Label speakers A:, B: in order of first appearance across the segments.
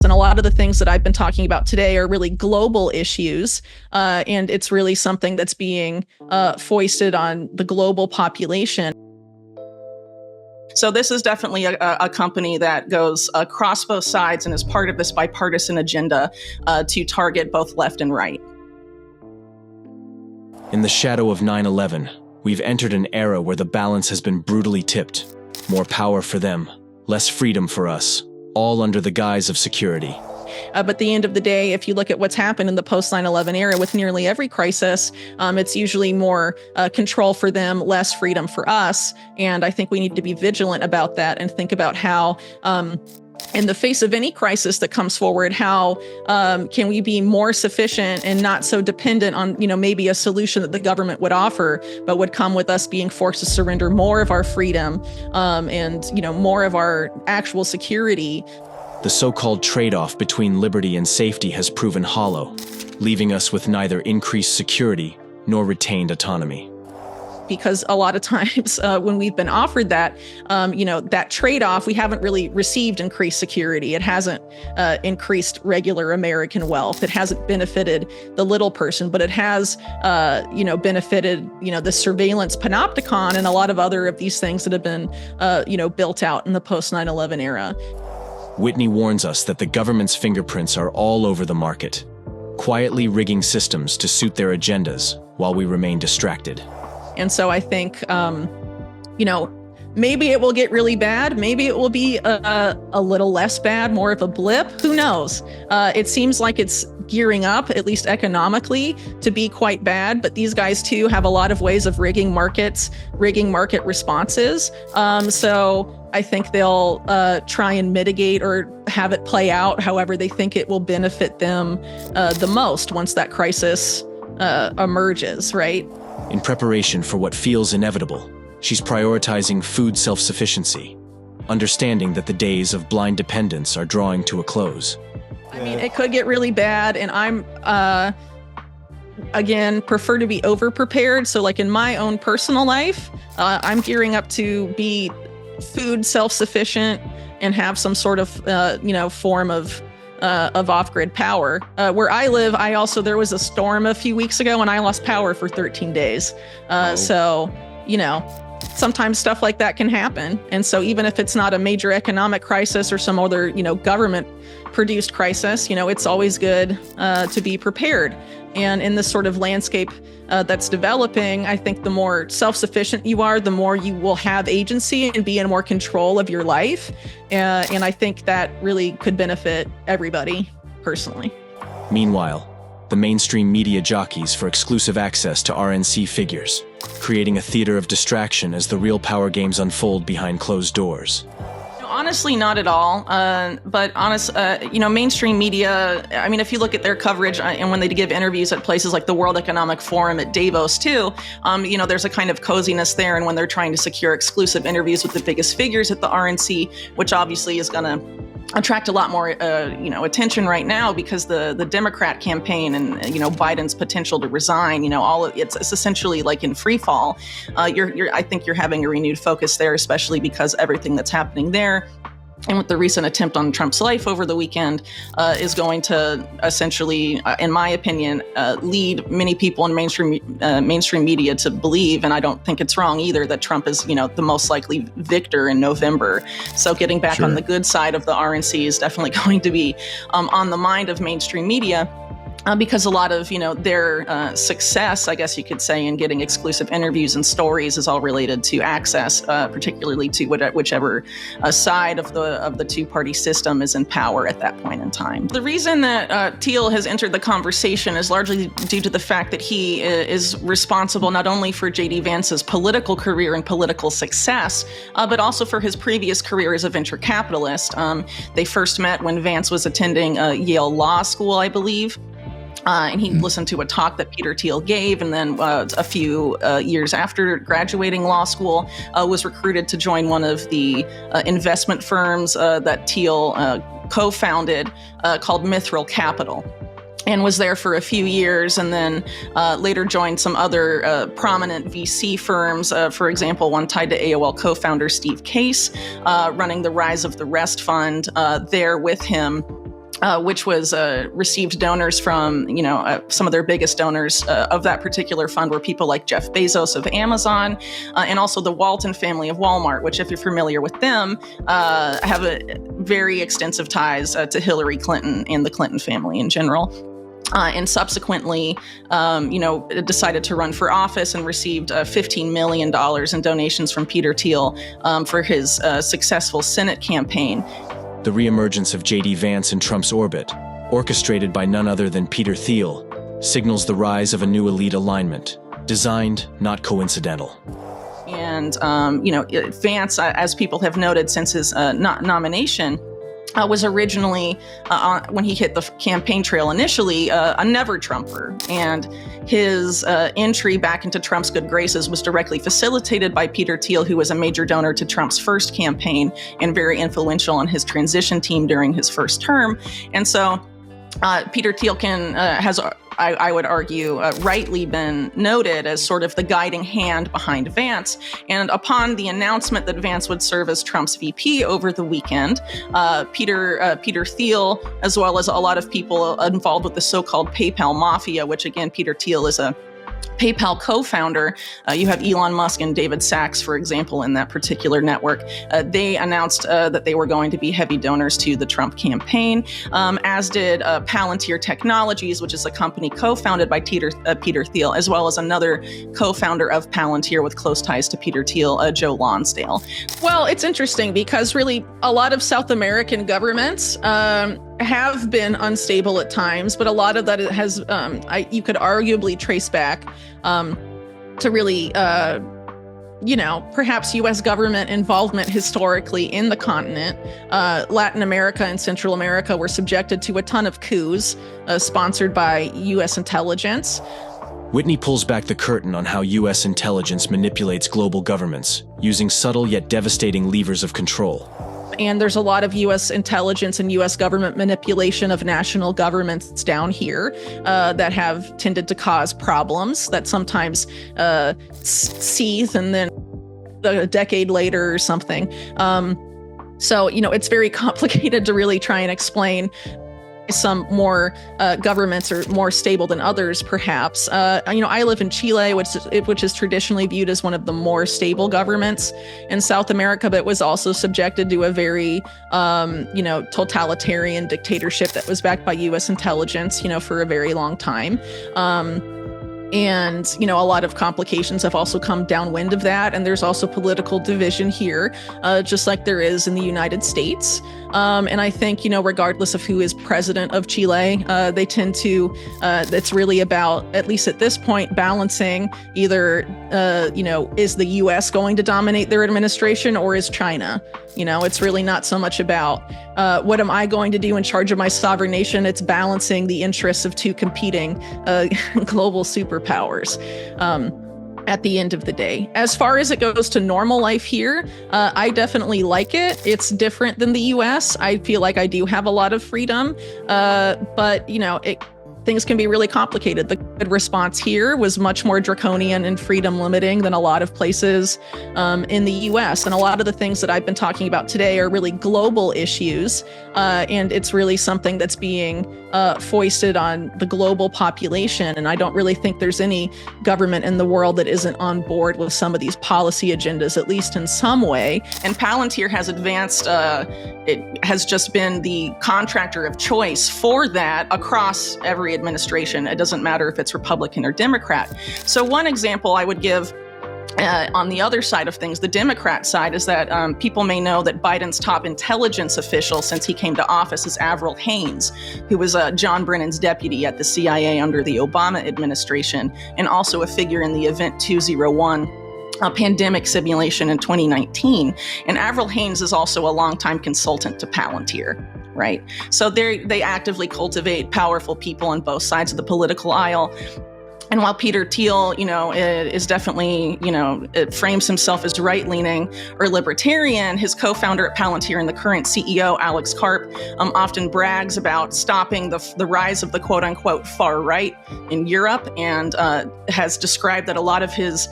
A: And a lot of the things that I've been talking about today are really global issues. And it's really something that's being foisted on the global population. So this is definitely a company that goes across both sides and is part of this bipartisan agenda to target both left and right.
B: In the shadow of 9/11, we've entered an era where the balance has been brutally tipped. More power for them, less freedom for us, all under the guise of security.
A: But at the end of the day, if you look at what's happened in the post-9/11 era with nearly every crisis, it's usually more control for them, less freedom for us. And I think we need to be vigilant about that and think about how, in the face of any crisis that comes forward, how can we be more sufficient and not so dependent on, maybe a solution that the government would offer, but would come with us being forced to surrender more of our freedom and, more of our actual security.
B: The so-called trade-off between liberty and safety has proven hollow, leaving us with neither increased security nor retained autonomy.
A: Because a lot of times when we've been offered that, that trade-off, we haven't really received increased security. It hasn't increased regular American wealth. It hasn't benefited the little person, but it has, benefited, the surveillance panopticon and a lot of other of these things that have been, built out in the post-9/11 era.
B: Whitney warns us that the government's fingerprints are all over the market, quietly rigging systems to suit their agendas while we remain distracted.
A: And so I think, maybe it will get really bad. Maybe it will be a little less bad, more of a blip. Who knows? It seems like it's gearing up, at least economically, to be quite bad. But these guys, too, have a lot of ways of rigging markets, rigging market responses. So I think they'll try and mitigate or have it play out however they think it will benefit them the most once that crisis emerges, right?
B: In preparation for what feels inevitable, she's prioritizing food self-sufficiency, understanding that the days of blind dependence are drawing to a close.
A: I mean, it could get really bad, and I'm, again, prefer to be over-prepared. So like in my own personal life, I'm gearing up to be food self-sufficient and have some sort of, form of off-grid power. Where I live, there was a storm a few weeks ago and I lost power for 13 days. So, sometimes stuff like that can happen. And so even if it's not a major economic crisis or some other, government-produced crisis, it's always good to be prepared. And in this sort of landscape that's developing, I think the more self-sufficient you are, the more you will have agency and be in more control of your life. And I think that really could benefit everybody personally.
B: Meanwhile, the mainstream media jockeys for exclusive access to RNC figures, creating a theater of distraction as the real power games unfold behind closed doors.
A: Honestly, not at all. But mainstream media, I mean, if you look at their coverage and when they give interviews at places like the World Economic Forum at Davos too, there's a kind of coziness there. And when they're trying to secure exclusive interviews with the biggest figures at the RNC, which obviously is going to attract a lot more, attention right now because the Democrat campaign and, Biden's potential to resign, it's essentially like in free fall. I think you're having a renewed focus there, especially because everything that's happening there and with the recent attempt on Trump's life over the weekend is going to essentially, in my opinion, lead many people in mainstream media to believe, and I don't think it's wrong either, that Trump is, the most likely victor in November. So getting back on the good side of the RNC is definitely going to be on the mind of mainstream media. Because a lot of, their success, I guess you could say, in getting exclusive interviews and stories is all related to access, particularly to whichever side of the two-party system is in power at that point in time. The reason that Thiel has entered the conversation is largely due to the fact that he is responsible not only for J.D. Vance's political career and political success, but also for his previous career as a venture capitalist. They first met when Vance was attending Yale Law School, I believe. And he listened to a talk that Peter Thiel gave, and then a few years after graduating law school, was recruited to join one of the investment firms that Thiel co-founded called Mithril Capital. And was there for a few years, and then later joined some other prominent VC firms, for example, one tied to AOL co-founder Steve Case, running the Rise of the Rest Fund there with him. which was received donors from, some of their biggest donors of that particular fund were people like Jeff Bezos of Amazon, and also the Walton family of Walmart, which, if you're familiar with them, have very extensive ties to Hillary Clinton and the Clinton family in general. And subsequently, decided to run for office and received $15 million in donations from Peter Thiel for his successful Senate campaign.
B: The reemergence of J.D. Vance in Trump's orbit, orchestrated by none other than Peter Thiel, signals the rise of a new elite alignment, designed, not coincidental.
A: And, Vance, as people have noted since his nomination, was originally, when he hit the campaign trail initially, a never-Trumper. And his entry back into Trump's good graces was directly facilitated by Peter Thiel, who was a major donor to Trump's first campaign and very influential on his transition team during his first term. And so Peter Thiel has, I would argue, rightly been noted as sort of the guiding hand behind Vance. And upon the announcement that Vance would serve as Trump's VP over the weekend, Peter Thiel, as well as a lot of people involved with the so-called PayPal mafia, which again, Peter Thiel is a PayPal co-founder. You have Elon Musk and David Sacks, for example, in that particular network. They announced that they were going to be heavy donors to the Trump campaign, as did Palantir Technologies, which is a company co-founded by Peter Thiel, as well as another co-founder of Palantir with close ties to Peter Thiel, Joe Lonsdale. Well, it's interesting because really a lot of South American governments have been unstable at times, but a lot of that has, you could arguably trace back to really, perhaps U.S. government involvement historically in the continent. Latin America and Central America were subjected to a ton of coups sponsored by U.S. intelligence.
B: Whitney pulls back the curtain on how U.S. intelligence manipulates global governments, using subtle yet devastating levers of control.
A: And there's a lot of U.S. intelligence and U.S. government manipulation of national governments down here that have tended to cause problems that sometimes seethe and then a decade later or something. So, it's very complicated to really try and explain. Some more governments are more stable than others, perhaps. I live in Chile, which is traditionally viewed as one of the more stable governments in South America, but was also subjected to a very, totalitarian dictatorship that was backed by U.S. intelligence, for a very long time. And, a lot of complications have also come downwind of that. And there's also political division here, just like there is in the United States. And I think, regardless of who is president of Chile, they tend to, it's really about, at least at this point, balancing either, is the U.S. going to dominate their administration or is China? It's really not so much about what am I going to do in charge of my sovereign nation? It's balancing the interests of two competing global superpowers at the end of the day. As far as it goes to normal life here, I definitely like it. It's different than the US. I feel like I do have a lot of freedom, but things can be really complicated. The good response here was much more draconian and freedom limiting than a lot of places in the US. And a lot of the things that I've been talking about today are really global issues. And it's really something that's being foisted on the global population. And I don't really think there's any government in the world that isn't on board with some of these policy agendas, at least in some way. And Palantir has advanced, it has just been the contractor of choice for that across every administration. It doesn't matter if it's Republican or Democrat. So one example I would give on the other side of things, the Democrat side, is that people may know that Biden's top intelligence official since he came to office is Avril Haines, who was John Brennan's deputy at the CIA under the Obama administration, and also a figure in the Event 201 pandemic simulation in 2019. And Avril Haines is also a longtime consultant to Palantir. Right. So they actively cultivate powerful people on both sides of the political aisle. And while Peter Thiel, is definitely, it frames himself as right-leaning or libertarian, his co-founder at Palantir and the current CEO, Alex Karp, often brags about stopping the rise of the quote-unquote far right in Europe, and has described that a lot of his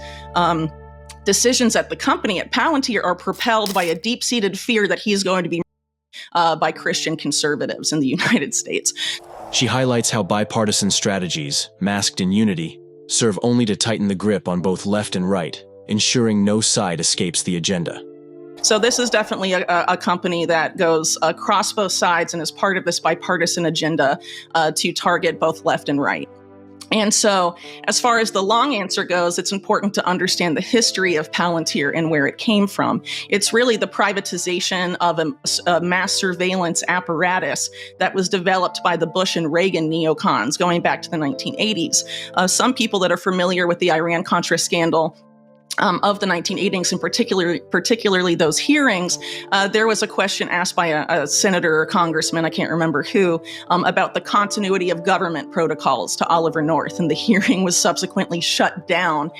A: decisions at the company at Palantir are propelled by a deep-seated fear that he's going to be by Christian conservatives in the United States.
B: She highlights how bipartisan strategies, masked in unity, serve only to tighten the grip on both left and right, ensuring no side escapes the agenda.
A: So this is definitely a company that goes across both sides and is part of this bipartisan agenda to target both left and right. And so as far as the long answer goes, it's important to understand the history of Palantir and where it came from. It's really the privatization of a mass surveillance apparatus that was developed by the Bush and Reagan neocons going back to the 1980s. Some people that are familiar with the Iran-Contra scandal of the 1980s, and particularly those hearings, there was a question asked by a senator or congressman, I can't remember who, about the continuity of government protocols to Oliver North. And the hearing was subsequently shut down,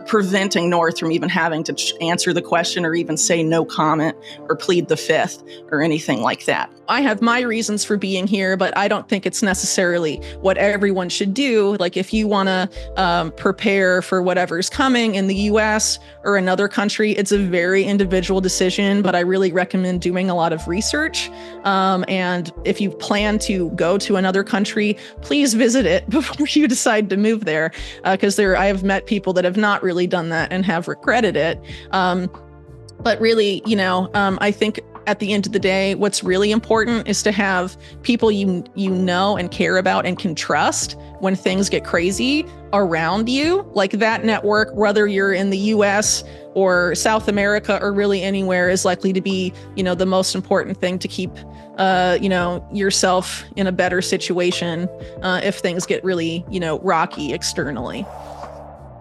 A: preventing North from even having to answer the question or even say no comment or plead the fifth or anything like that. I have my reasons for being here, but I don't think it's necessarily what everyone should do. Like if you want to prepare for whatever's coming in the US or another country, it's a very individual decision, but I really recommend doing a lot of research. And if you plan to go to another country, please visit it before you decide to move there, because I have met people that have not really done that and have regretted it. But really, I think at the end of the day, what's really important is to have people you know and care about and can trust when things get crazy around you. Like that network, whether you're in the US or South America or really anywhere, is likely to be, the most important thing to keep, yourself in a better situation if things get really, rocky externally.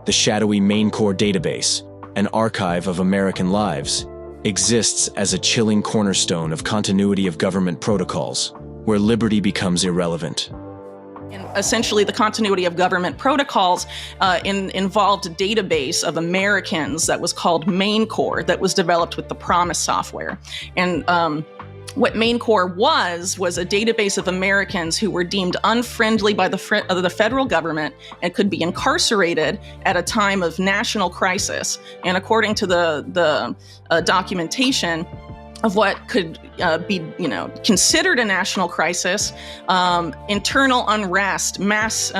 B: The shadowy Main Core database, an archive of American lives, exists as a chilling cornerstone of continuity of government protocols, where liberty becomes irrelevant.
A: And essentially, the continuity of government protocols involved a database of Americans that was called Main Core that was developed with the Promise software. And what Main Core was a database of Americans who were deemed unfriendly by the federal government and could be incarcerated at a time of national crisis. And according to the documentation of what could be, considered a national crisis, internal unrest, mass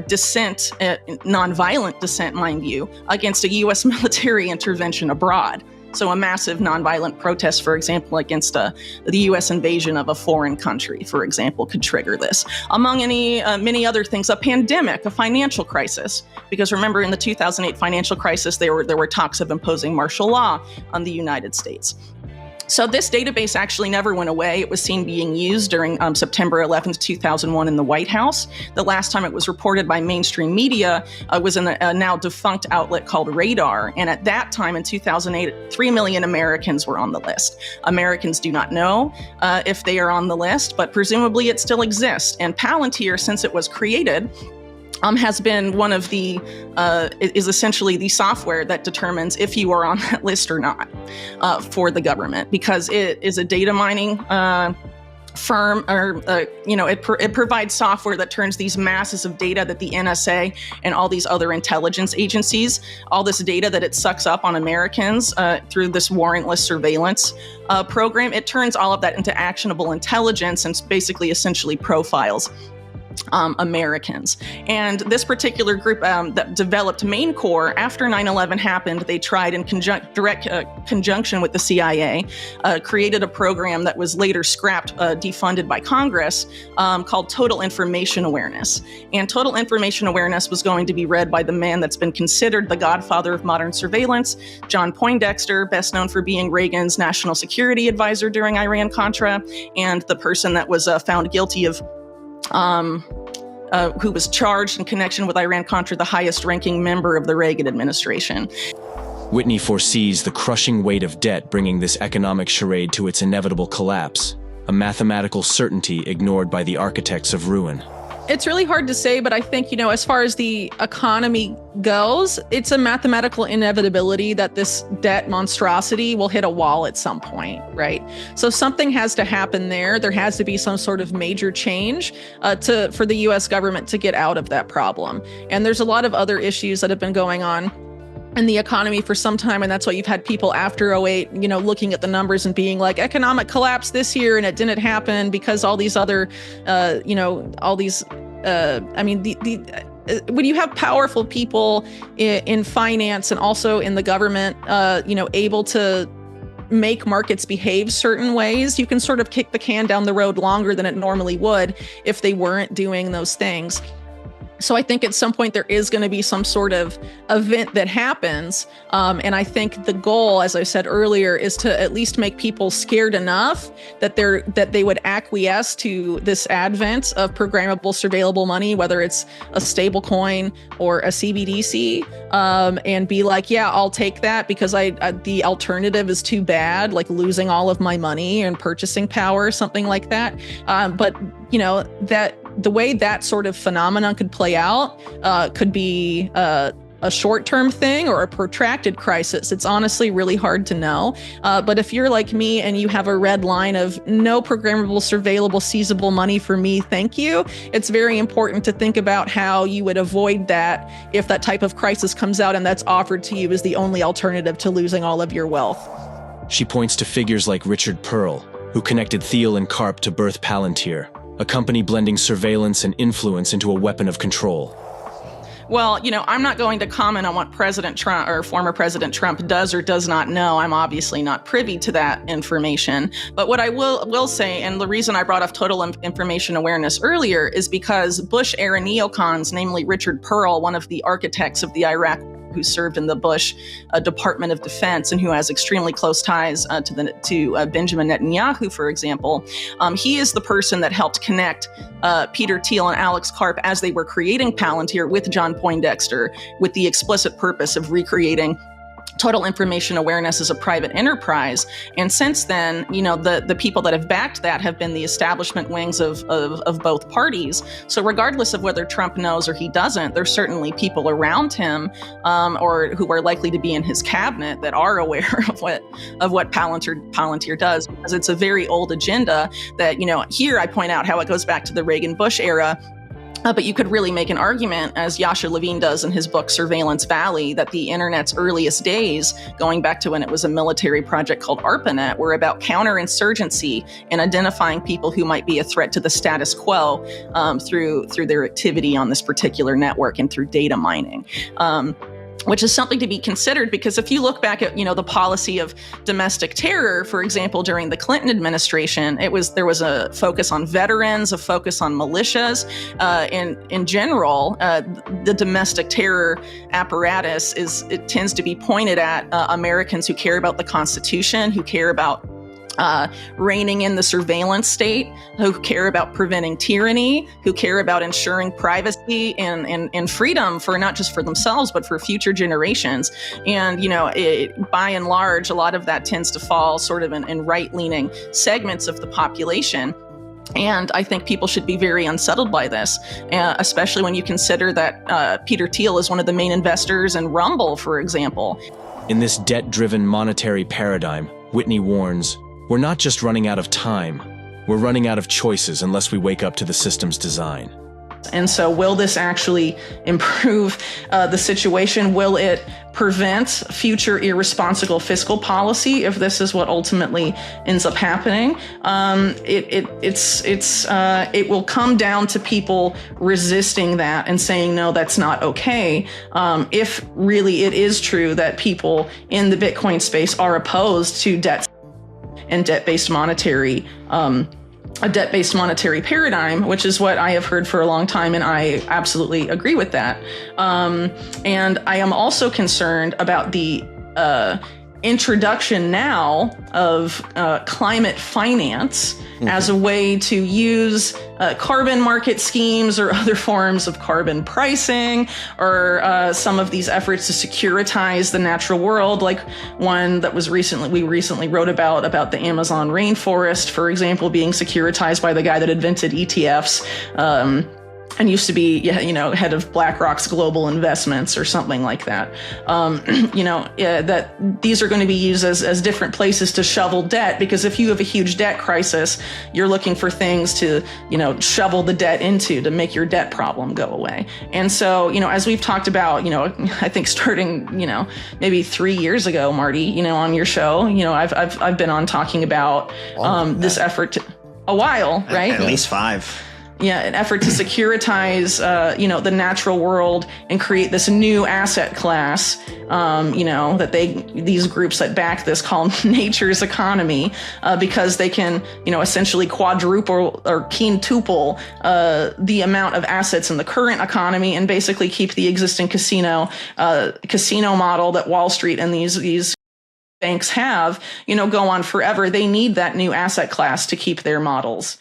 A: dissent, nonviolent dissent, mind you, against a U.S. military intervention abroad. So a massive nonviolent protest, for example, against the U.S. invasion of a foreign country, for example, could trigger this. Among many other things, a pandemic, a financial crisis. Because remember, in the 2008 financial crisis, there were talks of imposing martial law on the United States. So this database actually never went away. It was seen being used during September 11th, 2001 in the White House. The last time it was reported by mainstream media was in a now defunct outlet called Radar. And at that time in 2008, 3 million Americans were on the list. Americans do not know if they are on the list, but presumably it still exists. And Palantir, since it was created, has been one of is essentially the software that determines if you are on that list or not for the government, because it is a data mining firm, or it provides software that turns these masses of data that the NSA and all these other intelligence agencies, all this data that it sucks up on Americans through this warrantless surveillance program, it turns all of that into actionable intelligence and basically essentially profiles Americans. And this particular group that developed Main Core, after 9/11 happened, they tried in direct conjunction with the CIA, created a program that was later scrapped, defunded by Congress, called Total Information Awareness. And Total Information Awareness was going to be read by the man that's been considered the godfather of modern surveillance, John Poindexter, best known for being Reagan's national security advisor during Iran-Contra, and the person that was found guilty of who was charged in connection with Iran-Contra, the highest-ranking member of the Reagan administration.
B: Whitney foresees the crushing weight of debt bringing this economic charade to its inevitable collapse, a mathematical certainty ignored by the architects of ruin.
A: It's really hard to say, but I think, as far as the economy goes, it's a mathematical inevitability that this debt monstrosity will hit a wall at some point, right? So something has to happen there. There has to be some sort of major change for the U.S. government to get out of that problem. And there's a lot of other issues that have been going on in the economy for some time, and that's why you've had people after '08, looking at the numbers and being like, economic collapse this year, and it didn't happen because all these other, all these, when you have powerful people in finance and also in the government, able to make markets behave certain ways, you can sort of kick the can down the road longer than it normally would if they weren't doing those things. So I think at some point there is going to be some sort of event that happens. And I think the goal, as I said earlier, is to at least make people scared enough that they would acquiesce to this advent of programmable, surveillable money, whether it's a stable coin or a CBDC, and be like, yeah, I'll take that because the alternative is too bad, like losing all of my money and purchasing power, something like that. But that the way that sort of phenomenon could play out could be a short-term thing or a protracted crisis. It's honestly really hard to know. But if you're like me and you have a red line of no programmable, surveillable, seizable money for me, thank you, it's very important to think about how you would avoid that if that type of crisis comes out and that's offered to you as the only alternative to losing all of your wealth.
B: She points to figures like Richard Pearl, who connected Thiel and Karp to birth Palantir, a company blending surveillance and influence into a weapon of control.
A: Well, I'm not going to comment on what President Trump or former President Trump does or does not know. I'm obviously not privy to that information. But what I will say, and the reason I brought up total information awareness earlier, is because Bush-era neocons, namely Richard Pearl, one of the architects of the Iraq who served in the Bush Department of Defense and who has extremely close ties to Benjamin Netanyahu, for example. He is the person that helped connect Peter Thiel and Alex Karp as they were creating Palantir with John Poindexter, with the explicit purpose of recreating total information awareness as a private enterprise. And since then, the people that have backed that have been the establishment wings of both parties. So regardless of whether Trump knows or he doesn't, there's certainly people around him or who are likely to be in his cabinet that are aware of what Palantir does, because it's a very old agenda that, here I point out how it goes back to the Reagan-Bush era. But you could really make an argument, as Yasha Levine does in his book Surveillance Valley, that the internet's earliest days, going back to when it was a military project called ARPANET, were about counterinsurgency and identifying people who might be a threat to the status quo through their activity on this particular network and through data mining. Which is something to be considered, because if you look back at, the policy of domestic terror, for example, during the Clinton administration, there was a focus on veterans, a focus on militias. In general, the domestic terror apparatus tends to be pointed at Americans who care about the Constitution, who care about reining in the surveillance state, who care about preventing tyranny, who care about ensuring privacy and freedom for not just for themselves, but for future generations. And, by and large, a lot of that tends to fall sort of in right-leaning segments of the population. And I think people should be very unsettled by this, especially when you consider that Peter Thiel is one of the main investors in Rumble, for example.
B: In this debt-driven monetary paradigm, Whitney warns, we're not just running out of time, we're running out of choices unless we wake up to the system's design.
A: And so will this actually improve the situation? Will it prevent future irresponsible fiscal policy if this is what ultimately ends up happening? It will come down to people resisting that and saying, no, that's not okay. If really it is true that people in the Bitcoin space are opposed to debt and debt-based monetary a debt-based monetary paradigm, which is what I have heard for a long time, and I absolutely agree with that. And I am also concerned about the introduction now of climate finance as a way to use carbon market schemes or other forms of carbon pricing, or some of these efforts to securitize the natural world, like one that was we recently wrote about the Amazon rainforest, for example, being securitized by the guy that invented ETFs. and used to be, head of BlackRock's global investments or something like that. That these are going to be used as different places to shovel debt, because if you have a huge debt crisis, you're looking for things to, shovel the debt into to make your debt problem go away. And so, as we've talked about, I think starting, maybe 3 years ago, Marty, on your show, I've been on talking about this effort to a while, right?
C: At least 5.
A: Yeah, an effort to securitize, the natural world and create this new asset class, that these groups that back this call nature's economy, because they can, essentially quadruple or quintuple the amount of assets in the current economy and basically keep the existing casino model that Wall Street and these banks have, go on forever. They need that new asset class to keep their models.